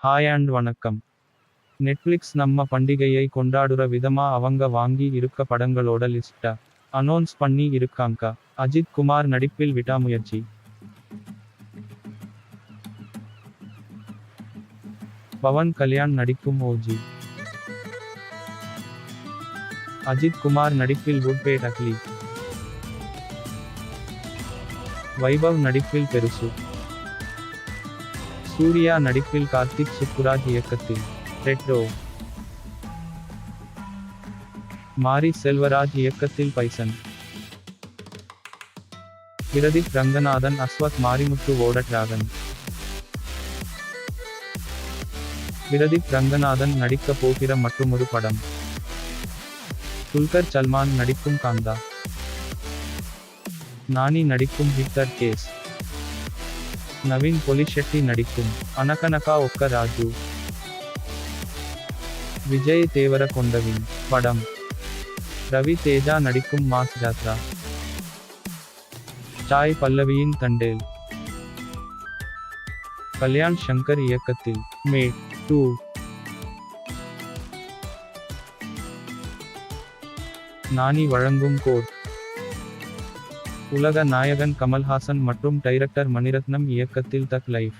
Hi and வணக்கம். Netflix நம்ம பண்டிகையை கொண்டாடுற விதமா அவங்க வாங்கி இருக்க படங்களோட லிஸ்ட்ட அனௌன்ஸ் பண்ணி இருக்காங்க. அஜித் குமார் நடிப்பில் விடாமுயற்சி. பவன் கல்யாண் நடிக்கும் ஓஜி. அஜித் குமார் நடிப்பில் வுட்பேட் அக்லி. வைபவ் நடிப்பில் பெருசு. சூர்யா நடிப்பில் கார்த்திக் சுப்புராஜ் இயக்கத்தில் ரெட்ரோ. மாரி செல்வராஜ் இயக்கத்தில் பைசன். பிரதீப் ரங்கநாதன் அஸ்வத் மாரிமுத்துவோட டிராகன். பிரதீப் ரங்கநாதன் நடிக்க போகிற மற்றுமொரு படம் துல்கர் சல்மான் நடிக்கும் காந்தா. நானி நடிக்கும் விக்டர் கேஸ். நவீன் பொலிஷெட்டி நடிக்கும் அனகனகா ஒக்க ராஜு. விஜய் தேவரகொண்டவின் படம். ரவி தேஜா நடிக்கும் மாஸ் ஜாத்ரா. சாய் பல்லவியின் தண்டேல். கல்யாண் சங்கர் இயக்கத்தில் மேட் 2. நானி வழங்கும் கோட். உலக நாயகன் கமல்ஹாசன் மற்றும் டைரக்டர் மணிரத்னம் இயக்கத்தில் தக் லைஃப்.